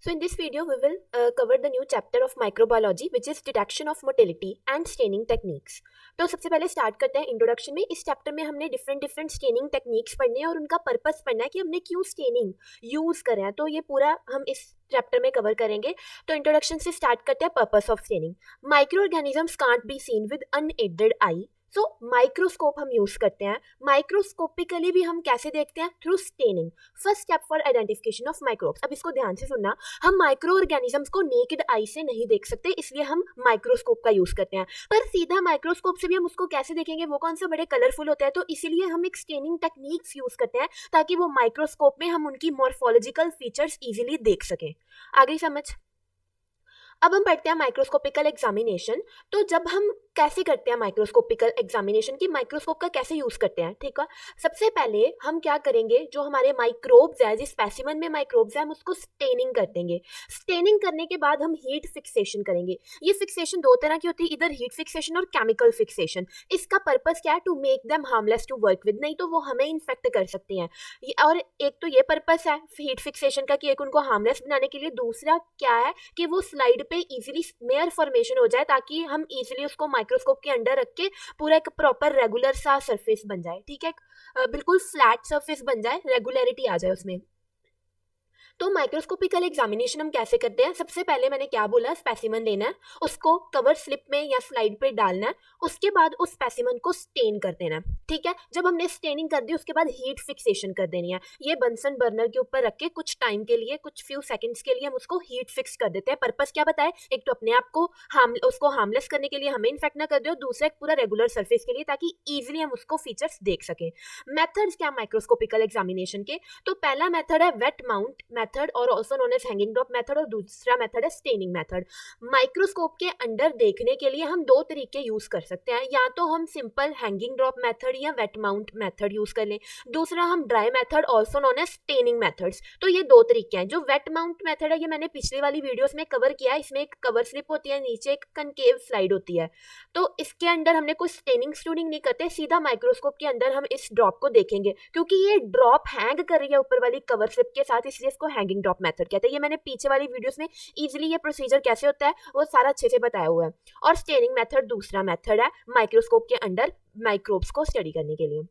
So in this video, we will cover the new chapter of microbiology, which is detection of motility and staining techniques. तो सबसे पहले start करते हैं introduction में. इस chapter में हमने डिफरेंट स्टेनिंग टेक्निक्स पढ़ने हैं और उनका पर्पस पढ़ना है कि हमने क्यों स्टेनिंग यूज करें हैं. तो ये पूरा हम इस चैप्टर में कवर करेंगे. तो इंट्रोडक्शन से स्टार्ट करते हैं. Purpose of staining. Micro organisms can't be seen with unaided I. So microscope हम यूज करते हैं. माइक्रोस्कोपिकली भी हम कैसे देखते हैं? Through staining. First step for identification of microbes. अब इसको ध्यान से सुनना. हम माइक्रो ऑर्गेनिजम्स को नेकेड आई से नहीं देख सकते, इसलिए हम माइक्रोस्कोप का यूज करते हैं. पर सीधा माइक्रोस्कोप से भी हम उसको कैसे देखेंगे? वो कौन सा बड़े कलरफुल होता है, तो इसीलिए हम एक स्टेनिंग टेक्निक्स यूज करते हैं ताकि वो माइक्रोस्कोप में हम उनकी मॉर्फोलॉजिकल फीचर्स इजीली देख सकें. आगे समझ. अब हम पढ़ते हैं माइक्रोस्कोपिकल एग्जामिनेशन. तो जब हम कैसे करते हैं माइक्रोस्कोपिकल एग्जामिनेशन की, माइक्रोस्कोप का कैसे यूज करते हैं, ठीक है. सबसे पहले हम क्या करेंगे, जो हमारे माइक्रोब्स है, जिस स्पेसिमन में माइक्रोब्स है, हम उसको स्टेनिंग कर देंगे. स्टेनिंग करने के बाद हम हीट फिक्सेशन करेंगे. ये फिक्सेशन दो तरह की होती है, इधर हीट फिक्सेशन और केमिकल फिक्सेशन. इसका पर्पस क्या है? To make them harmless to work with. नहीं तो वो हमें इन्फेक्ट कर सकती हैं. और एक तो ये पर्पस है हीट फिक्सेशन का कि एक उनको हार्मलेस बनाने के लिए. दूसरा क्या है कि वो स्लाइड पे इजीली स्मेयर फॉर्मेशन हो जाए ताकि हम इजीली उसको माइक्रोस्कोप के अंडर रख के पूरा एक प्रॉपर रेगुलर सा सरफेस बन जाए. ठीक है, बिल्कुल फ्लैट सरफेस बन जाए, रेगुलरिटी आ जाए उसमें. तो माइक्रोस्कोपिकल एग्जामिनेशन हम कैसे करते हैं? सबसे पहले मैंने क्या बोला, स्पेसिमन लेना है, उसको कवर स्लिप में या स्लाइड पे डालना है. उसके बाद उस स्पेसिमन को स्टेन कर देना है. ठीक है, जब हमने स्टेनिंग कर दी उसके बाद हीट फिक्सेशन कर देनी है. ये बंसन बर्नर के ऊपर रख के कुछ टाइम के लिए, कुछ फ्यू सेकंड्स के लिए हम उसको हीट फिक्स कर देते हैं. पर्पस क्या बताए? एक तो अपने आप को उसको हार्मलेस करने के लिए, हमें इन्फेक्ट ना कर दे, और दूसरा एक पूरा रेगुलर सरफेस के लिए ताकि ईजिली हम उसको फीचर्स देख सकें. मेथड्स क्या माइक्रोस्कोपिकल एग्जामिनेशन के? तो पहला मेथड है वेट माउंट मेथड और also known as hanging drop method, और दूसरा मेथड है स्टेनिंग मेथड. माइक्रोस्कोप के अंडर देखने के लिए हम दो तरीके यूज कर सकते हैं. या तो हम सिंपल हैंगिंग ड्रॉप मेथड या वेट माउंट मेथड यूज कर लें. दूसरा हम dry method also known as staining methods. तो ये दो तरीके हैं. जो वेट माउंट मेथड है ये मैंने पिछली वाली वीडियोस में कवर किया है. इसमें एक कवर स्लिप होती है, नीचे एक कनकेव स्लाइड होती है. तो इसके अंदर हमने कोई स्टेनिंग स्टूनिंग नहीं करते, सीधा माइक्रोस्कोप के अंदर हम इस ड्रॉप को देखेंगे. क्योंकि ये ड्रॉप हैंग कर रही है ऊपर वाली कवर स्लिप के साथ, इसलिए इसको हैंगिंग ड्रॉप मेथड कहते हैं. ये मैंने पीछे वाली वीडियोस में इजीली ये प्रोसीजर कैसे होता है वो सारा अच्छे से बताया हुआ है. और स्टेनिंग मेथड दूसरा मेथड है माइक्रोस्कोप के अंदर माइक्रोब्स को स्टडी करने के लिए.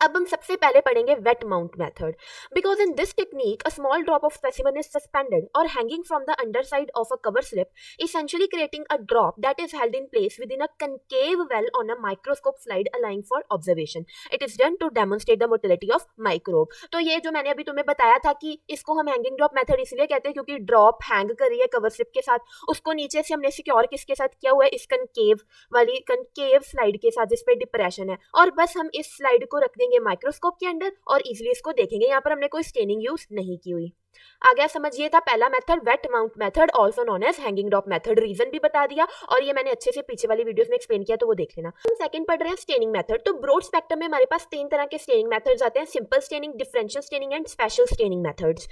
अब हम सबसे पहले पढ़ेंगे wet mount method. Because in this technique a small drop of specimen is suspended और hanging from the underside of a cover slip, essentially creating a drop that is held in place within a concave well on a microscope slide allowing for observation. It is done to demonstrate the motility of microbe. तो ये जो मैंने अभी तुम्हें बताया था कि इसको हम हैंगिंग ड्रॉप मेथड इसलिए कहते हैं क्योंकि ड्रॉप हैंग कर रही है कवर स्लिप के साथ, उसको नीचे से हमने सिक्योर किसके साथ किया हुआ है? इस कनकेव स्लाइड के साथ जिस पे डिप्रेशन है. और बस हम इस स्लाइड को रख देंगे माइक्रोस्कोप के अंदर और इजीली इसको देखेंगे. यहाँ पर हमने कोई स्टेनिंग यूज नहीं की हुई. आ गया समझ? ये था पहला method wet mount method also known as hanging drop method. Reason भी बता दिया और ये मैंने अच्छे से पीछे वाली वीडियोस में एक्सप्लेन किया, तो वो देख लेना. हम सेकंड पढ़ रहे हैं स्टेनिंग मेथड. तो ब्रॉड स्पेक्ट्रम में हमारे पास तीन तरह के स्टेनिंग मेथड्स आते हैं: simple staining, differential staining and special staining methods.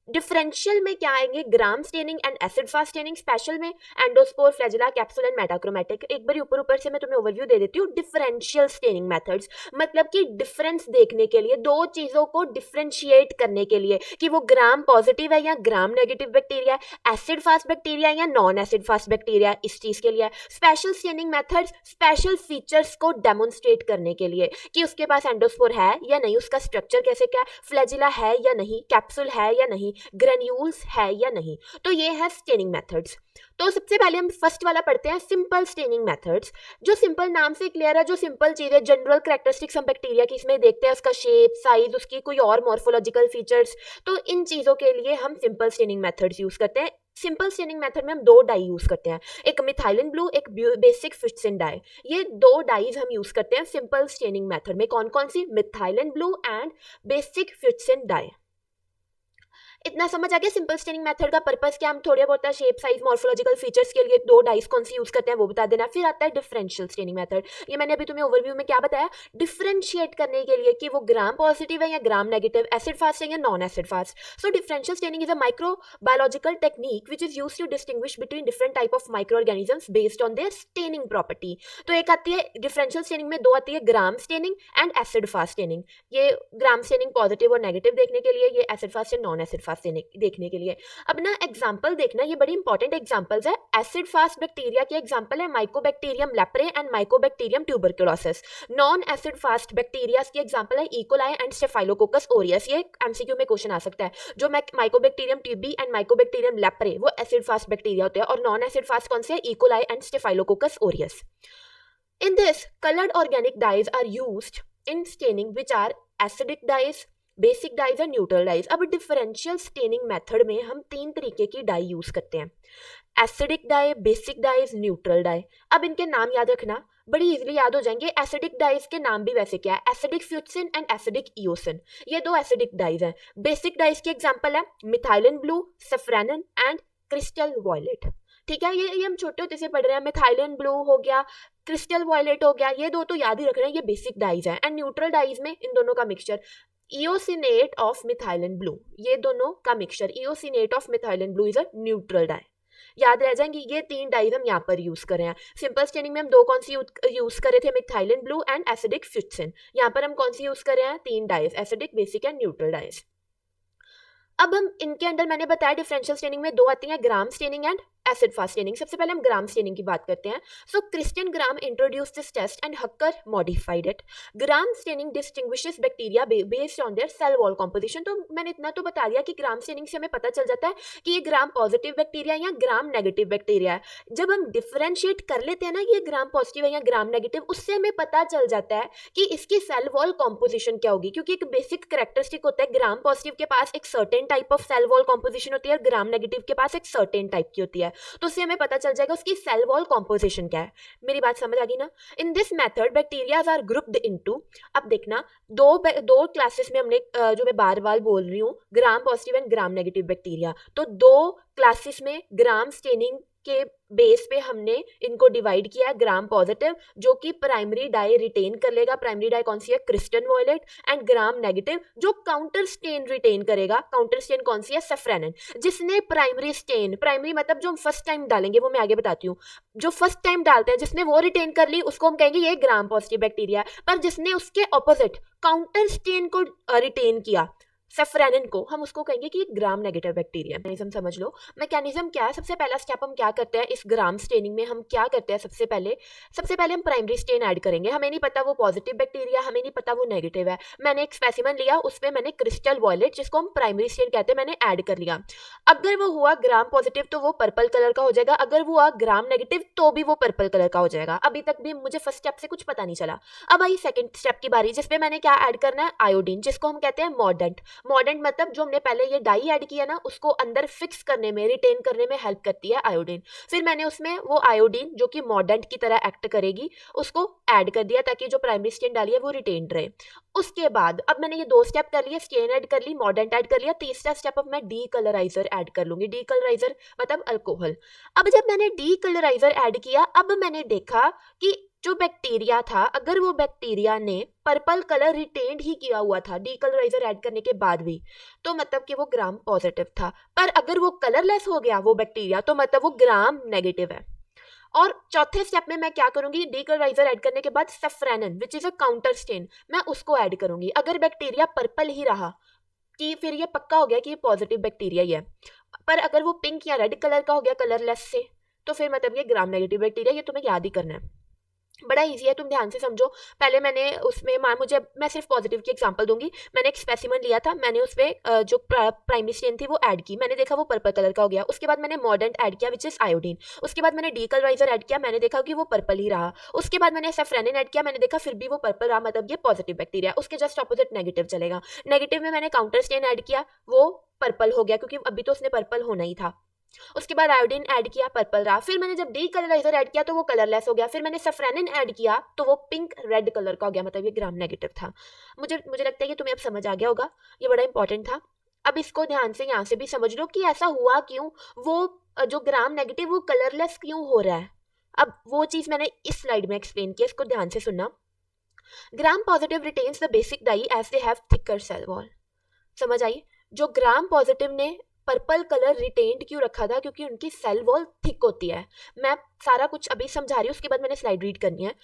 Differential में क्या आएंगे? Gram staining and acid fast staining. Special में endospore, flagella, capsule and metachromatic. एक बार ऊपर से मैं तुम्हें ओवरव्यू दे देती हूँ. डिफरेंशियल स्टेनिंग मेथड्स मतलब कि डिफरेंस देखने के लिए, दो चीजों को डिफरेंशिएट करने के लिए कि वो ग्राम पॉजिटिव है या ग्राम नेगेटिव बैक्टीरिया है, एसिड फास्ट बैक्टीरिया या नॉन एसिड फास्ट बैक्टीरिया, इस चीज के लिए. Special staining methods special features को डेमोन्स्ट्रेट करने के लिए कि उसके पास एंडोस्पोर है या नहीं, उसका स्ट्रक्चर कैसे क्या है, फ्लैजिला है या नहीं, कैप्सूल है या नहीं, ग्रेन्यूल्स है या नहीं. तो ये है स्टेनिंग मेथड्स. तो सबसे पहले हम फर्स्ट वाला पढ़ते हैं सिंपल स्टेनिंग मेथड्स. जो सिंपल नाम से क्लियर है, जो सिंपल चीज है, जनरल कैरेक्टरिस्टिक्स हम बैक्टीरिया की इसमें देखते हैं, उसका शेप, साइज, उसकी कोई और मॉर्फोलॉजिकल फीचर्स. तो इन चीजों के लिए हम सिंपल स्टेनिंग मेथड्स यूज करते हैं. सिंपल स्टेनिंग मेथड में हम दो डाई यूज करते हैं, एक मिथाइलिन ब्लू, एक बेसिक फिट्सिन डाई. ये दो डाइज हम यूज करते हैं सिंपल स्टेनिंग मेथड में. कौन कौन सी? Methylene blue and basic fuchsin dye. इतना समझ आ गया सिंपल स्टेनिंग मेथड का पर्पस क्या? हम थोड़ा बहुत शेप, साइज, मॉर्फोलॉजिकल फीचर्स के लिए दो डाइस कौन सी यूज करते हैं वो बता देना. फिर आता है डिफरेंशियल स्टेनिंग मेथड. ये मैंने अभी तुम्हें ओवरव्यू में क्या बताया? डिफरेंशिएट करने के लिए कि वो ग्राम पॉजिटिव है या ग्राम नेगेटिव, एसिड फास्ट है या non acid fast. So differential staining is a microbiological technique which is used to distinguish between different type of micro organisms based on their staining property. तो एक आती है differential staining में, दो आती है Gram staining and acid fast staining. ये Gram staining positive और नेगेटिव देखने के लिए, ये acid fast and non acid fast fast देखने के लिए। अब ना एग्जाम्पल देखना, ये बड़ी इंपॉर्टेंट एग्जाम्पल्स है। एसिड फास्ट बैक्टीरिया के एग्जाम्पल है mycobacterium leprae and mycobacterium tuberculosis. Non acid fast bacteria की एग्जाम्पल है इकोलाई एंड स्टेफाइलोकोकस ओरियस। ये एमसीक्यू में क्वेश्चन आ सकता है। जो माइकोबैक्टीरियम ट्यूबी एंड माइकोबैक्टीरियम लेप्रे वो एसिड फास्ट बैक्टीरिया होते हैं, और नॉन एसिड फास्ट कौन से है? E coli and staphylococcus Orius. In this, colored organic dyes are used in staining, which are acidic dyes, basic dyes और न्यूट्रल डाइज। अब differential staining method में हम 3 तरीके की डाई यूज करते हैं, acidic dye, basic dyes, neutral dye. अब इनके नाम याद रखना, बड़ी इजीली याद हो जाएंगे। एसिडिक डाइज के नाम भी वैसे क्या है? Acidic fuchsin and acidic eosin, ये 2 एसिडिक डाइज हैं। बेसिक डाइज की एग्जांपल है methylene blue, safranin and crystal violet. ठीक है, ये हम छोटे होते से पढ़ रहे हैं। मिथाइलिन ब्लू हो गया, क्रिस्टल वॉयलेट हो गया, ये 2 तो याद ही रख रहे हैं, ये बेसिक डाइज है। एंड न्यूट्रल डाइज में इन दोनों का mixture, eosinate of methylene blue, ये दोनों का mixture, eosinate of methylene blue is a neutral dye. याद रह जाएंगी। ये 3 डाइज हम यहाँ पर यूज कर रहे हैं। सिंपल स्टेनिंग में हम 2 कौन सी यूज कर रहे थे? Methylene blue and acidic fuchsin. यहाँ पर हम कौन सी यूज कर रहे हैं? 3 dyes, acidic, basic and neutral dyes. अब हम इनके अंदर मैंने बताया डिफरेंशियल स्टेनिंग में 2 आती हैं, Gram staining and acid fast staining. सबसे पहले हम ग्राम स्टेनिंग की बात करते हैं। So Christian Gram introduced this test and Hucker modified it. Gram staining distinguishes bacteria based on their cell wall composition. तो मैंने इतना तो बता दिया कि ग्राम स्टेनिंग से हमें पता चल जाता है कि ये ग्राम पॉजिटिव बैक्टीरिया या ग्राम नेगेटिव बैक्टीरिया है। जब हम डिफरेंशिएट कर लेते हैं ना ये ग्राम पॉजिटिव है या ग्राम नेगेटिव, उससे हमें पता चल जाता है कि इसकी सेल वॉल कॉम्पोजिशन क्या होगी। क्योंकि एक बेसिक कैरेक्टरिस्टिक होता है, ग्राम पॉजिटिव के पास एक certain type of cell wall composition होती है, ग्राम नेगेटिव के पास एक सर्टेन टाइप की होती है। तो उससे हमें पता चल जाएगा उसकी सेल वॉल कॉम्पोजिशन क्या है। मेरी बात समझ आ गई ना? In this method bacterias are grouped into, अब देखना दो क्लासेस में हमने जो मैं बार बार बोल रही हूँ, gram positive and gram negative bacteria, तो 2 क्लासेस में ग्राम स्टेनिंग के बेस पे हमने इनको डिवाइड किया है। ग्राम पॉजिटिव जो कि प्राइमरी डाई रिटेन कर लेगा, प्राइमरी डाई कौन सी है? Crystal violet. And gram negative जो काउंटर स्टेन रिटेन करेगा, काउंटर स्टेन कौन सी है? सफ्रेनिन। जिसने प्राइमरी स्टेन, प्राइमरी मतलब जो हम फर्स्ट टाइम डालेंगे वो मैं आगे बताती हूँ, जो फर्स्ट टाइम डालते हैं जिसने वो रिटेन कर ली उसको हम कहेंगे ये ग्राम पॉजिटिव बैक्टीरिया है। पर जिसने उसके ऑपोजिट काउंटर स्टेन को रिटेन किया, सफ्रेनिन को, हम उसको कहेंगे कि ग्राम नेगेटिव बैक्टीरिया। मैकेनिज्म समझ लो। मैकेनिज्म क्या है? सबसे पहला स्टेप हम क्या करते हैं इस ग्राम स्टेनिंग में? हम क्या करते हैं सबसे पहले हम प्राइमरी स्टेन ऐड करेंगे। हमें नहीं पता वो पॉजिटिव बैक्टीरिया, हमें नहीं पता वो नेगेटिव है। मैंने एक स्पेसिमन लिया, उसमें मैंने क्रिस्टल वॉयलेट जिसको हम प्राइमरी स्टेन कहते हैं मैंने ऐड कर लिया। अगर वो हुआ ग्राम पॉजिटिव तो वो पर्पल कलर का हो जाएगा, अगर वो हुआ ग्राम नेगेटिव तो भी वो पर्पल कलर का हो जाएगा। अभी तक भी मुझे फर्स्ट स्टेप से कुछ पता नहीं चला। अब आई सेकंड स्टेप की बारी, जिसपे मैंने क्या ऐड करना है? आयोडीन, जिसको हम कहते हैं मॉर्डेंट। मॉर्डेंट मतलब जो हमने पहले ये डाई ऐड किया ना उसको अंदर फिक्स करने में, रिटेन करने में हेल्प करती है आयोडीन। फिर मैंने उसमें वो आयोडीन जो कि मॉर्डेंट की तरह एक्ट करेगी उसको ऐड कर दिया ताकि जो प्राइमरी स्टेन डाली है वो रिटेन रहे। उसके बाद अब मैंने ये 2 स्टेप कर लिए, स्टेन ऐड कर ली, मॉर्डेंट ऐड कर लिया। तीसरा स्टेप अब मैं डी कलराइजर ऐड कर लूंगी। डी कलराइजर मतलब अल्कोहल। अब जब मैंने डी कलराइजर ऐड किया, अब मैंने देखा कि जो बैक्टीरिया था, अगर वो बैक्टीरिया ने पर्पल कलर रिटेन ही किया हुआ था डीकलराइजर ऐड करने के बाद भी, तो मतलब कि वो ग्राम पॉजिटिव था। पर अगर वो कलरलेस हो गया वो बैक्टीरिया, तो मतलब वो ग्राम नेगेटिव है। और चौथे स्टेप में मैं क्या करूंगी? डीकलराइजर ऐड करने के बाद safranin which is a counter stain, मैं उसको ऐड करूंगी। अगर बैक्टीरिया पर्पल ही रहा कि फिर ये पक्का हो गया कि ये पॉजिटिव बैक्टीरिया ही है। पर अगर वो पिंक या रेड कलर का हो गया कलरलेस से, तो फिर मतलब ये ग्राम नेगेटिव बैक्टीरिया। ये तुम्हें याद ही करना है, बड़ा इजी है, तुम ध्यान से समझो। पहले मैंने उसमें मुझे मैं सिर्फ पॉजिटिव की एग्जांपल दूंगी। मैंने एक स्पेसिमन लिया था, मैंने उसमें जो प्राइमरी स्टेन थी वो ऐड की, मैंने देखा वो पर्पल कलर का हो गया। उसके बाद मैंने मॉर्डेंट ऐड किया विच इज आयोडीन। उसके बाद मैंने डीकलराइजर ऐड किया, मैंने देखा कि वो पर्पल ही रहा। उसके बाद मैंने सफ्रेनिन ऐड किया, मैंने देखा फिर भी वो पर्पल रहा, मतलब ये पॉजिटिव बैक्टीरिया। उसके जस्ट ऑपोजिट नेगेटिव चलेगा। नेगेटिव में मैंने काउंटर स्टेन ऐड किया, वो पर्पल हो गया क्योंकि अभी तो उसने पर्पल होना ही था। उसके बाद आयोडीन ऐड किया, पर्पल रहा। फिर मैंने जब डीकलराइजर ऐड किया तो वो कलरलेस हो गया। फिर मैंने सफ्रेनिन ऐड किया तो वो पिंक रेड कलर का हो गया, मतलब ये ग्राम नेगेटिव था। मुझे लगता है कि तुम्हें अब समझ आ गया होगा, ये बड़ा इंपॉर्टेंट था। अब इसको ध्यान से यहाँ से भी समझ लो कि ऐसा हुआ क्यों, वो जो ग्राम नेगेटिव वो कलरलेस क्यों हो रहा है। अब वो चीज मैंने इस स्लाइड में एक्सप्लेन किया, इसको ध्यान से सुनना। Gram positive retains the basic dye as they have thicker cell wall. समझ आई? जो ग्राम पॉजिटिव ने पर्पल कलर रिटेन्ड क्यों रखा था? क्योंकि उनकी सेल वॉल थिक होती है। मैं सारा कुछ अभी समझा रही हूँ, उसके बाद मैंने स्लाइड रीड करनी है।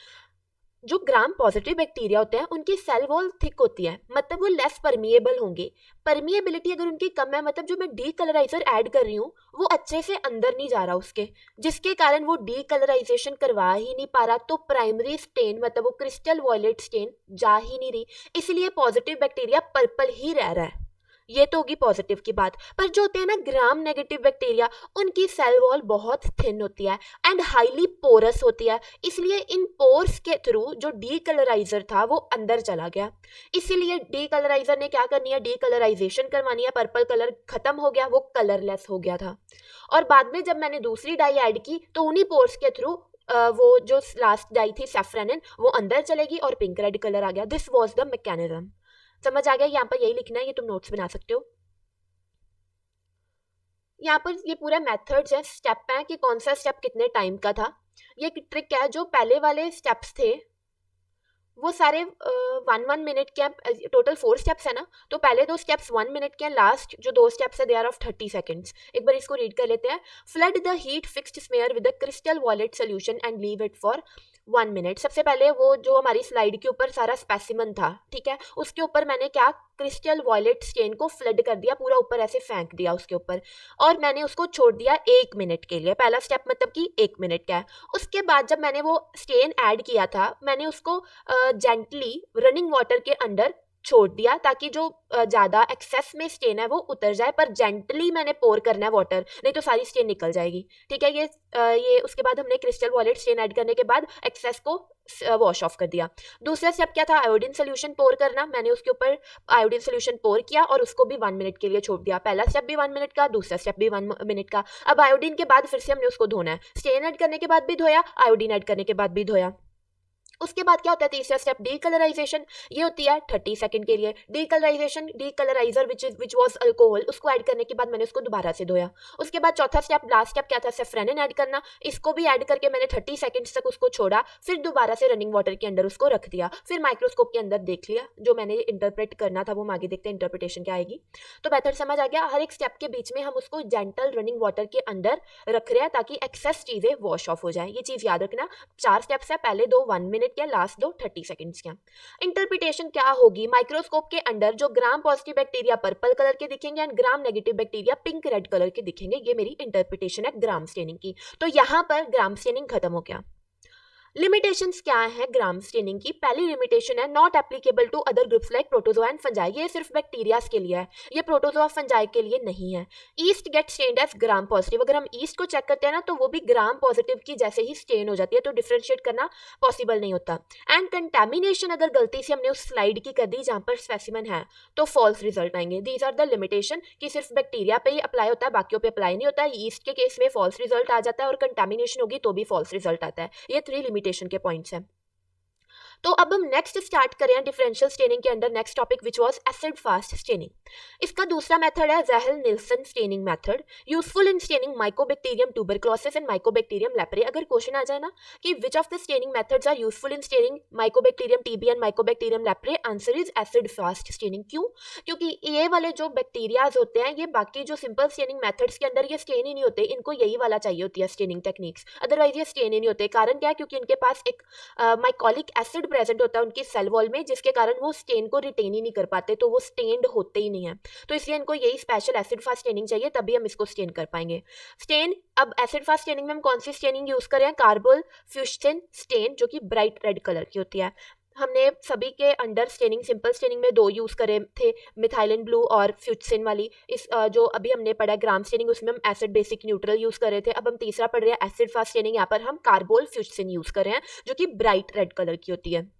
जो ग्राम पॉजिटिव बैक्टीरिया होते हैं उनकी सेल वॉल थिक होती है, मतलब वो लेस परमिएबल होंगे। परमिएबिलिटी अगर उनकी कम है, मतलब जो मैं डी कलराइजर ऐड कर रही हूँ वो अच्छे से अंदर नहीं जा रहा उसके, जिसके कारण वो डी कलराइजेशन करवा ही नहीं पा रहा, तो प्राइमरी स्टेन मतलब वो क्रिस्टल वॉयलेट स्टेन जा ही नहीं रही, इसलिए पॉजिटिव बैक्टीरिया पर्पल ही रह रहा है। ये तो होगी पॉजिटिव की बात। पर जो होते हैं ना ग्राम नेगेटिव बैक्टीरिया, उनकी सेल वॉल बहुत थिन होती है एंड हाईली पोरस होती है, इसलिए इन पोर्स के थ्रू जो डी कलराइजर था वो अंदर चला गया। इसीलिए डी कलराइजर ने क्या करनी है, डी कलराइजेशन करवानी है, पर्पल कलर खत्म हो गया, वो कलरलेस हो गया था। और बाद में जब मैंने दूसरी डाई ऐड की तो उन्हीं पोर्स के थ्रू वो जो लास्ट डाई थी सैफ्रनिन वो अंदर चलेगी और पिंक रेड कलर आ गया। This was the mechanism. समझ आ गया? यहाँ पर यही लिखना है, ये तुम नोट्स बना सकते हो। यहाँ पर ये पूरा मेथड्स है, स्टेप है कि कौन सा स्टेप कितने टाइम का था। ये ट्रिक है, जो पहले वाले स्टेप्स थे वो सारे 1 मिनट के हैं, टोटल 4 स्टेप्स है ना, तो पहले 2 स्टेप्स 1 मिनट के हैं, लास्ट जो 2 स्टेप्स है दे आर ऑफ 30 सेकेंड्स। एक बार इसको रीड कर लेते हैं। Flood the heat fixed smear with the crystal wallet solution and leave it for 1 minute. सबसे पहले वो जो हमारी स्लाइड के ऊपर सारा स्पेसिमन था, ठीक है, उसके ऊपर मैंने क्या क्रिस्टल वॉलेट स्टेन को फ्लड कर दिया, पूरा ऊपर ऐसे फेंक दिया उसके ऊपर, और मैंने उसको छोड़ दिया 1 मिनट के लिए। पहला स्टेप मतलब कि 1 मिनट का है। उसके बाद जब मैंने वो स्टेन ऐड किया था, मैंने उसको जेंटली रनिंग वाटर के अंडर छोड़ दिया ताकि जो ज़्यादा एक्सेस में स्टेन है वो उतर जाए, पर जेंटली मैंने पोर करना है वाटर, नहीं तो सारी स्टेन निकल जाएगी। ठीक है, ये उसके बाद हमने क्रिस्टल वॉलेट स्टेन ऐड करने के बाद एक्सेस को वॉश ऑफ कर दिया। दूसरा स्टेप क्या था, आयोडीन सोल्यूशन पोर करना। मैंने उसके ऊपर आयोडीन सोल्यूशन पोर किया और उसको भी 1 मिनट के लिए छोड़ दिया। पहला स्टेप भी 1 मिनट का, दूसरा स्टेप भी 1 मिनट का। अब आयोडीन के बाद फिर से हमने उसको धोना है, स्टेन ऐड करने के बाद भी धोया, आयोडीन ऐड करने के बाद भी धोया। उसके बाद क्या होता है, तीसरा स्टेप डी कलराइजेशन, ये होती है 30 सेकंड के लिए। Decolourisation, decolouriser which was alcohol, उसको ऐड करने के बाद मैंने उसको दोबारा से धोया। उसके बाद चौथा स्टेप, लास्ट स्टेप क्या था, सेफ्रेनिन ऐड करना। इसको भी ऐड करके मैंने 30 सेकंड्स तक उसको छोड़ा, फिर दोबारा से रनिंग वाटर के अंदर उसको रख दिया, फिर माइक्रोस्कोप के अंदर देख लिया। जो मैंने इंटरप्रेट करना था वो हम आगे देखते हैं इंटरप्रिटेशन क्या आएगी। तो मेथड समझ आ गया। हर एक स्टेप के बीच में हम उसको जेंटल रनिंग वाटर के अंदर रख रहे हैं ताकि एक्सेस चीज़ें वॉश ऑफ हो जाए। ये चीज़ याद रखना। 4 स्टेप्स है, पहले 2 1 मिनट के, लास्ट 2 30 सेकंड्स के। इंटरप्रिटेशन क्या होगी, माइक्रोस्कोप के अंदर जो gram positive bacteria purple colour के दिखेंगे and gram negative bacteria pink red colour के दिखेंगे। ये मेरी इंटरप्रिटेशन है ग्राम स्टेनिंग की। तो यहां पर ग्राम स्टेनिंग खत्म हो गया। लिमिटेशंस क्या है ग्राम स्टेनिंग की? पहली लिमिटेशन है not applicable to other groups like protozoa and fungi. ये सिर्फ बैक्टीरियाज के लिए है, ये प्रोटोजोआ फंजाई के लिए नहीं है। Yeast get stained as gram positive. अगर हम ईस्ट को चेक करते हैं ना तो वो भी ग्राम पॉजिटिव की जैसे ही स्टेन हो जाती है, तो डिफ्रेंशिएट करना पॉसिबल नहीं होता। एंड कंटेमिनेशन अगर गलती से हमने उस स्लाइड की कर दी जहां पर स्पेसिमन है तो फॉल्स रिजल्ट आएंगे। दीज आर द लिमिटेशन कि सिर्फ बैक्टीरिया पे ही अप्लाई होता है, बाकियों पे अप्लाई नहीं होता है। ईस्ट के केस में फॉल्स रिजल्ट आ जाता है और कंटेमिनेशन होगी तो भी फॉल्स रिजल्ट आता है। ये 3 लिमिटेशन के पॉइंट्स हैं। तो अब हम नेक्स्ट स्टार्ट करें डिफरेंशियल स्टेनिंग के अंदर next topic which was acid fast staining. इसका दूसरा मेथड है Ziehl Neelsen staining method, useful in staining mycobacterium tuberculosis and mycobacterium leprae. अगर क्वेश्चन आ जाए ना कि which of the staining methods are useful in staining mycobacterium TB and mycobacterium leprae, answer is acid fast staining. क्यों? क्योंकि ये वाले जो बैक्टीरियाज होते हैं ये बाकी जो सिंपल स्टेनिंग मेथड्स के अंदर ये स्टेन ही नहीं होते, इनको यही वाला चाहिए होती है स्टेनिंग टेक्निक्स, अदरवाइज ये स्टेन ही नहीं होते। कारण क्या है? क्योंकि इनके पास एक माइकोलिक एसिड प्रेजेंट होता है उनकी सेल वॉल में, जिसके कारण वो स्टेन को रिटेन ही नहीं कर पाते, तो वो स्टेन्ड होते ही नहीं है। तो इसलिए इनको यही स्पेशल एसिड फास्ट स्टेनिंग चाहिए, तभी हम इसको स्टेन कर पाएंगे। स्टेन, अब एसिड फास्ट स्टेनिंग में हम कौन सी स्टेनिंग यूज करें? कार्बोल फ्यूस्टिन स्टेन, जो कि ब्राइट रेड कलर की होती है। हमने सभी के अंडर स्टेनिंग, सिंपल स्टेनिंग में 2 यूज करे थे, मिथाइलिन ब्लू और फ्यूटसिन वाली। इस जो अभी हमने पढ़ा ग्राम स्टेनिंग उसमें हम एसिड बेसिक न्यूट्रल यूज कर रहे थे। अब हम तीसरा पढ़ रहे हैं एसिड फास्ट स्टेनिंग, यहाँ पर हम कार्बोल फ्यूटसिन यूज कर रहे हैं जो कि ब्राइट रेड कलर की होती है।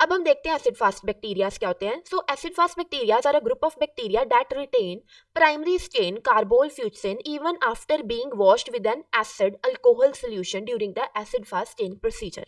अब हम देखते हैं एसिड फास्ट बैक्टीरियाज क्या होते हैं। So acid fast bacterias are a group of bacteria that retain primary stain carbol fuchsin even after being washed with an acid alcohol solution during the acid fast staining procedure.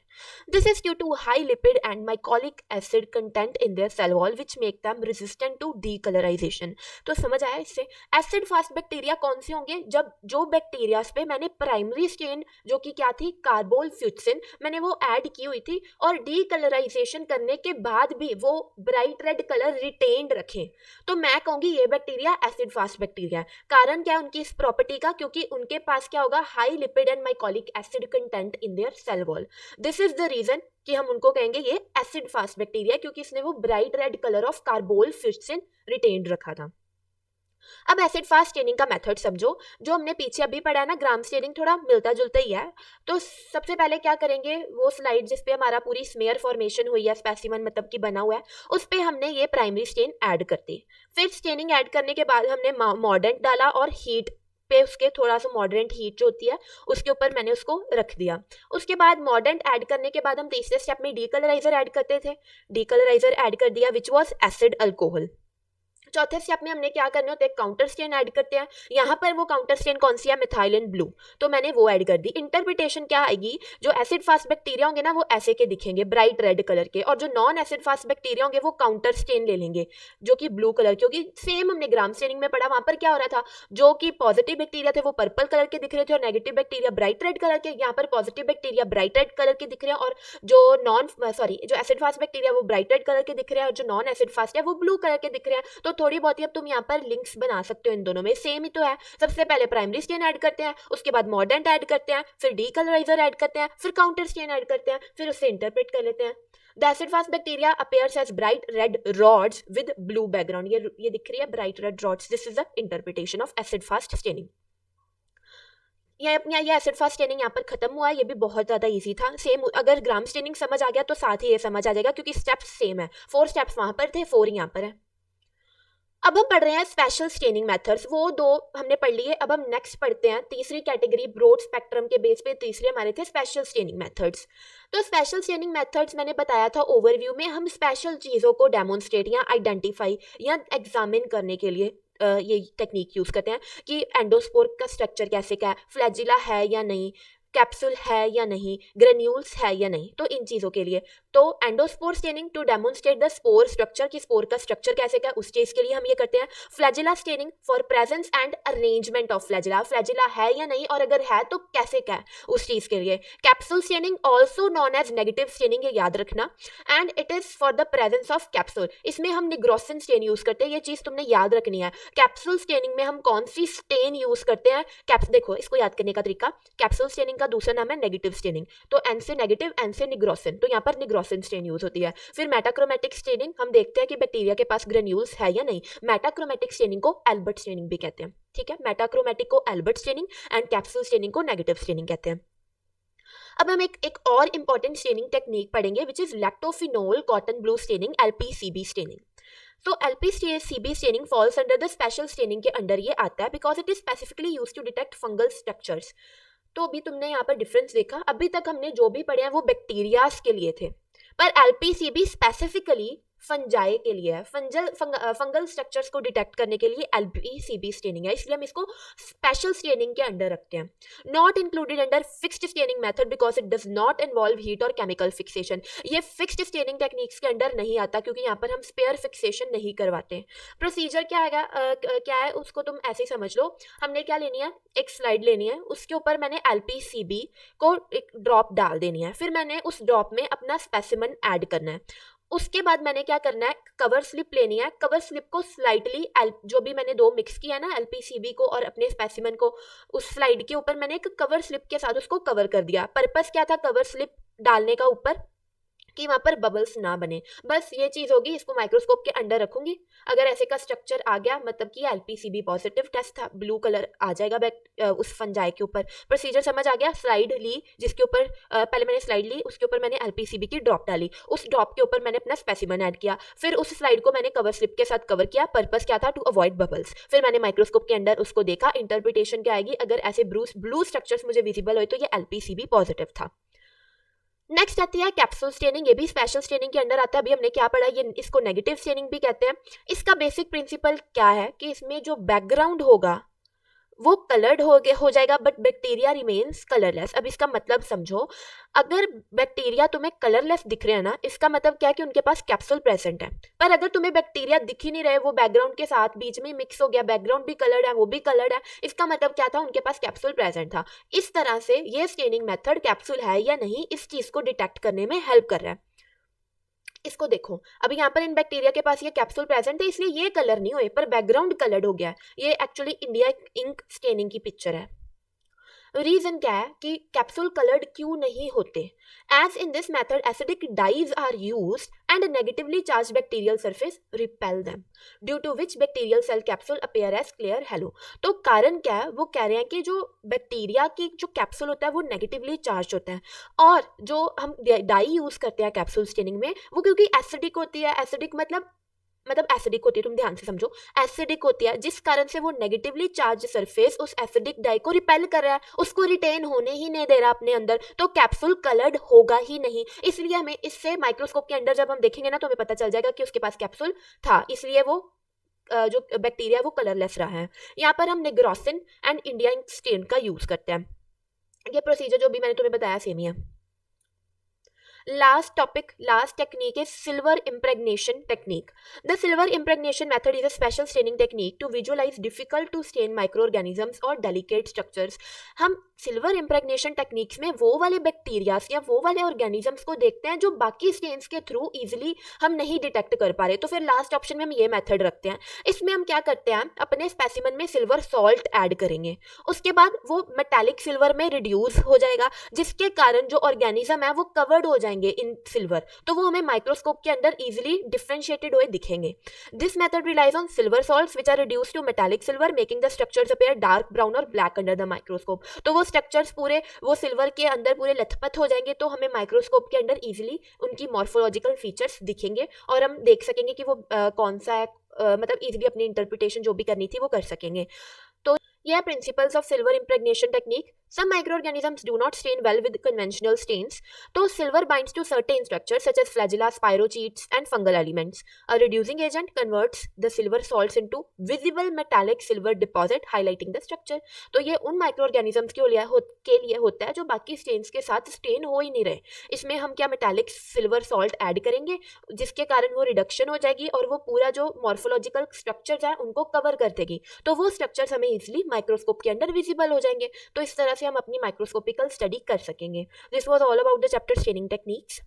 This is due to high lipid and mycolic acid content in their cell wall which make them resistant to decolourisation. तो समझ आया इससे? Acid fast bacteria कौन से होंगे? जब जो bacterias पे मैंने प्राइमरी स्टेन जो कि क्या थी कार्बोल फ्यूटसिन, मैंने वो ऐड की हुई थी और डीकलराइजेशन करने के बाद भी वो ब्राइट रेड कलर रिटेन्ड रखें, तो मैं कहूँगी ये बैक्टीरिया एसिड फास्ट बैक्टीरिया है। कारण क्या है उनकी इस प्रॉपर्टी का? क्योंकि उनके पास क्या होगा, high lipid and mycolic acid content in their cell wall. This is the reason कि हम उनको कहेंगे ये एसिड फास्ट बैक्टीरिया, क्योंकि इसने वो bright red colour of carbol fuchsin retained रखा था। अब एसिड फास्ट स्टेनिंग का मेथड समझो, जो हमने पीछे अभी पढ़ा है ना, ग्राम स्टेनिंग थोड़ा मिलता जुलता ही है। तो सबसे पहले क्या करेंगे, वो स्लाइड जिस पे हमारा पूरी स्मेयर फॉर्मेशन हुई है, स्पेसिमन मतलब कि बना हुआ है, उस पे हमने ये प्राइमरी स्टेन ऐड कर दी। फिर स्टेनिंग ऐड करने के बाद हमने मॉर्डेंट डाला और हीट पे उसके थोड़ा सा मॉडरेंट हीट जो होती है उसके ऊपर मैंने उसको रख दिया। उसके बाद मॉडरेंट ऐड करने के बाद हम तीसरे स्टेप में डीकलराइजर ऐड करते थे, डीकलराइजर ऐड कर दिया विच वाज एसिड अल्कोहल। चौथे स्टेप में हमने क्या करना होता है, काउंटर स्टेन ऐड करते हैं। यहाँ पर वो काउंटर स्टेन कौन सी है, मिथाइलिन ब्लू, तो मैंने वो ऐड कर दी। इंटरप्रिटेशन क्या आएगी, जो एसिड फास्ट बैक्टीरिया होंगे ना वो ऐसे के दिखेंगे ब्राइट रेड कलर के, और जो नॉन एसिड फास्ट बैक्टीरिया होंगे वो काउंटर स्टेन ले लेंगे जो कि ब्लू कलर, क्योंकि सेम हमने ग्राम स्टेनिंग में पढ़ा, वहां पर क्या हो रहा था, जो कि पॉजिटिव बैक्टीरिया थे वो पर्पल कलर के दिख रहे थे और negative bacteria bright red colour के। यहाँ पर positive bacteria bright red colour के दिख रहे हैं और जो एसिड फास्ट बैक्टीरिया वो ब्राइट रेड कलर के दिख रहे हैं और जो नॉन एसिड फास्ट है वो ब्लू कलर के दिख रहे हैं। तो थोड़ी बहुत ही अब तुम यहाँ पर लिंक्स बना सकते हो, इन दोनों में सेम ही तो है। सबसे पहले प्राइमरी स्टेन ऐड करते हैं, उसके बाद मॉर्डेंट ऐड करते हैं, फिर डीकलराइजर ऐड करते हैं, फिर काउंटर स्टेन ऐड करते हैं, फिर उससे इंटरप्रेट कर लेते हैं। The acid fast bacteria appears as bright red rods with blue background, ये दिख रही है bright red rods. This is the interpretation of acid fast staining. ये एसिड फास्ट स्टेनिंग यहाँ पर खत्म हुआ है, ये भी बहुत ज़्यादा इजी था। सेम अगर ग्राम स्टेनिंग समझ आ गया तो साथ ही ये समझ आ जाएगा, क्योंकि स्टेप्स सेम है। 4 स्टेप्स वहाँ पर थे, 4 यहाँ पर है। अब हम पढ़ रहे हैं स्पेशल स्टेनिंग मेथड्स, वो 2 हमने पढ़ लिए। अब हम नेक्स्ट पढ़ते हैं तीसरी कैटेगरी, ब्रॉड स्पेक्ट्रम के बेस पे तीसरे हमारे थे स्पेशल स्टेनिंग मेथड्स। तो स्पेशल स्टेनिंग मेथड्स मैंने बताया था ओवरव्यू में, हम स्पेशल चीज़ों को डेमोन्स्ट्रेट या आइडेंटिफाई या एग्जामिन करने के लिए ये टेक्निक यूज़ करते हैं कि एंडोस्पोर का स्ट्रक्चर कैसे क्या है, फ्लैजिला है या नहीं, कैप्सूल है या नहीं, ग्रेन्यूल्स है या नहीं, तो इन चीज़ों के लिए। तो endospore staining to demonstrate the spore structure, की स्पोर का स्ट्रक्चर कैसे क्या, उस चीज़ के लिए हम ये करते हैं। Flagella staining for presence and arrangement of flagella, flagella है या नहीं और अगर है तो कैसे क्या है, उस चीज़ के लिए। Capsule staining also known as negative staining, ये याद रखना, and it is for the presence of capsule. इसमें हम निग्रोसिन स्टेन यूज़ करते हैं, ये चीज़ तुमने याद रखनी है। कैप्सूल स्टेनिंग में हम कौन सी स्टेन यूज़ करते हैं, देखो इसको याद करने का तरीका, कैप्सूल स्टेनिंग का दूसरा नाम है नेगेटिव स्टेनिंग, तो एन से नेगेटिव, एन से निग्रोसिन, तो यहाँ पर निग्रोसिन स्टेन यूज होती है। फिर मेटाक्रोमेटिक स्टेनिंग, हम देखते हैं कि बैक्टीरिया के पास ग्रेन्यूल्स है या नहीं, मेटाक्रोमेटिक स्टेनिंग को एल्बर्ट स्टेनिंग भी कहते हैं। ठीक है, मेटाक्रोमेटिक को Albert staining and capsule staining को नेगेटिव स्टेनिंग कहते हैं। अब हम एक और इंपॉर्टेंट स्टेनिंग टेक्निक पढ़ेंगे which is lactophenol cotton blue staining, LPCB staining. तो LPCB staining falls under the special staining के अंडर ये आता है because it is specifically use to detect fungal structures. तो अभी तुमने यहाँ पर डिफरेंस देखा, अभी तक हमने जो भी पढ़े हैं वो बैक्टीरियाज के लिए थे, पर LPCB स्पेसिफिकली फंजाई के लिए है, फंगल स्ट्रक्चर्स को डिटेक्ट करने के लिए LPCB स्टेनिंग है, इसलिए हम इसको स्पेशल स्टेनिंग के अंडर रखते हैं। Not included under fixed staining method because it does not involve heat और केमिकल फिक्सेशन, ये फिक्स्ड स्टेनिंग टेक्निक्स के अंडर नहीं आता क्योंकि यहाँ पर हम स्पेयर फिक्सेशन नहीं करवाते। प्रोसीजर क्या है, क्या है उसको तुम ऐसे ही समझ लो। हमने क्या लेनी है, एक स्लाइड लेनी है, उसके ऊपर मैंने LPCB को एक ड्रॉप डाल देनी है, फिर मैंने उस ड्रॉप में अपना स्पेसिमन ऐड करना है। उसके बाद मैंने क्या करना है, कवर स्लिप लेनी है, कवर स्लिप को स्लाइटली जो भी मैंने 2 मिक्स किया ना, LPCB को और अपने स्पेसिमन को, उस स्लाइड के ऊपर मैंने एक कवर स्लिप के साथ उसको कवर कर दिया। पर्पस क्या था कवर स्लिप डालने का ऊपर, कि वहाँ पर बबल्स ना बने, बस ये चीज़ होगी। इसको माइक्रोस्कोप के अंडर रखूंगी, अगर ऐसे का स्ट्रक्चर आ गया मतलब कि LPCB पॉजिटिव टेस्ट था, ब्लू कलर आ जाएगा उस फंजाई के ऊपर। प्रोसीजर समझ आ गया। स्लाइड ली, जिसके ऊपर पहले मैंने स्लाइड ली, उसके ऊपर मैंने LPCB की ड्रॉप डाली, उस ड्रॉप के ऊपर मैंने अपना स्पेसिमन ऐड किया, फिर उस स्लाइड को मैंने कवर स्लिप के साथ कवर किया। पर्पस क्या था, टू अवॉइड बबल्स। फिर मैंने माइक्रोस्कोप के अंडर उसको देखा, इंटरप्रिटेशन क्या आएगी, अगर ऐसे ब्लू स्ट्रक्चर्स मुझे विजिबल हुए तो ये LPCB पॉजिटिव था। नेक्स्ट आती है कैप्सूल स्टेनिंग, ये भी स्पेशल स्टेनिंग के अंडर आता है। अभी हमने क्या पढ़ा, ये इसको नेगेटिव स्टेनिंग भी कहते हैं। इसका बेसिक प्रिंसिपल क्या है कि इसमें जो बैकग्राउंड होगा वो कलर्ड हो जाएगा बट बैक्टीरिया रिमेन्स कलरलेस। अब इसका मतलब समझो, अगर बैक्टीरिया तुम्हें कलरलेस दिख रहे हैं ना, इसका मतलब क्या है कि उनके पास कैप्सूल प्रेजेंट है। पर अगर तुम्हें बैक्टीरिया दिख ही नहीं रहे, वो बैकग्राउंड के साथ बीच में मिक्स हो गया, बैकग्राउंड भी कलर्ड है वो भी कलर्ड है, इसका मतलब क्या था, उनके पास कैप्सूल प्रेजेंट था। इस तरह से ये स्टेनिंग मेथड कैप्सूल है या नहीं इस चीज को डिटेक्ट करने में हेल्प कर रहा है। इसको देखो, अभी यहाँ पर इन बैक्टीरिया के पास ये कैप्सूल प्रेजेंट है, इसलिए ये कलर नहीं हुए पर बैकग्राउंड कलर्ड हो गया है। ये एक्चुअली इंडिया इंक स्टेनिंग की पिक्चर है। रीजन क्या है कि कैप्सूल कलर्ड क्यों नहीं होते? As in this method acidic dyes are used and negatively charge bacterial surface repel them, due to which bacterial cell capsule appear as clear halo. तो कारण क्या है? वो कह रहे हैं कि जो बैक्टीरिया की जो कैप्सूल होता है वो नेगेटिवली चार्ज होता है, और जो हम डाई यूज करते हैं कैप्सूल स्टेनिंग में वो क्योंकि एसिडिक होती है, एसिडिक मतलब एसिडिक होती है, तुम ध्यान से समझो, एसिडिक होती है, जिस कारण से वो नेगेटिवली चार्ज सरफेस उस एसिडिक डाई को रिपेल कर रहा है, उसको रिटेन होने ही नहीं दे रहा अपने अंदर, तो कैप्सूल कलर्ड होगा ही नहीं। इसलिए हमें इससे माइक्रोस्कोप के अंदर जब हम देखेंगे ना तो हमें पता चल जाएगा कि उसके पास कैप्सूल था, इसलिए वो जो बैक्टीरिया वो कलरलेस रहा है। यहाँ पर हम नेग्रोसिन एंड इंडिया स्टेन का यूज करते हैं। ये प्रोसीजर जो भी मैंने तुम्हें बताया सेम ही है। Last technique is silver impregnation technique. The silver impregnation method is a special staining technique to visualize difficult to stain microorganisms or delicate structures. हम सिल्वर इम्प्रेगनेशन टेक्निक्स में वो वाले बैक्टीरियाज या वो वाले ऑर्गेनिजम्स को देखते हैं जो बाकी स्टेन्स के थ्रू इजीली हम नहीं डिटेक्ट कर पा रहे, तो फिर लास्ट ऑप्शन में हम ये मेथड रखते हैं। इसमें हम क्या करते हैं, अपने स्पेसिमन में सिल्वर सॉल्ट ऐड करेंगे, उसके बाद वो मेटालिक सिल्वर में रिड्यूस हो जाएगा, जिसके कारण जो ऑर्गेनिज्म है वो कवर्ड हो जाएंगे इन सिल्वर, तो वो हमें माइक्रोस्कोप के अंदर इजीली डिफरेंशिएटेड हुए दिखेंगे। This method relies on silver salts which are reduced to metallic silver, making the structures appear dark brown और ब्लैक अंडर द माइक्रोस्कोप। तो वो स्ट्रक्चर्स पूरे वो सिल्वर के अंदर पूरे लथपथ हो जाएंगे, तो हमें माइक्रोस्कोप के अंदर इजीली उनकी मॉर्फोलॉजिकल फीचर्स दिखेंगे और हम देख सकेंगे कि वो कौन सा है, मतलब इजीली अपनी इंटरप्रिटेशन जो भी करनी थी वो कर सकेंगे। तो ये principles of silver impregnation technique. Some microorganisms do not stain well with conventional stains. तो silver binds to certain structures such as flagella, spirochetes, and fungal elements. A reducing agent converts the silver salts into visible metallic silver deposit, highlighting the structure. तो ये उन microorganisms के लिए होता है जो बाकी stains के साथ stain हो ही नहीं रहे। इसमें हम क्या metallic silver salt ऐड करेंगे, जिसके कारण वो रिडक्शन हो जाएगी और वो पूरा जो मॉर्फोलॉजिकल स्ट्रक्चर्स हैं उनको कवर कर देगी, तो वो स्ट्रक्चर्स हमें इजीली माइक्रोस्कोप के अंदर विजिबल हो जाएंगे। तो इस तरह से हम अपनी माइक्रोस्कोपिकल स्टडी कर सकेंगे। This was all about the chapter staining techniques.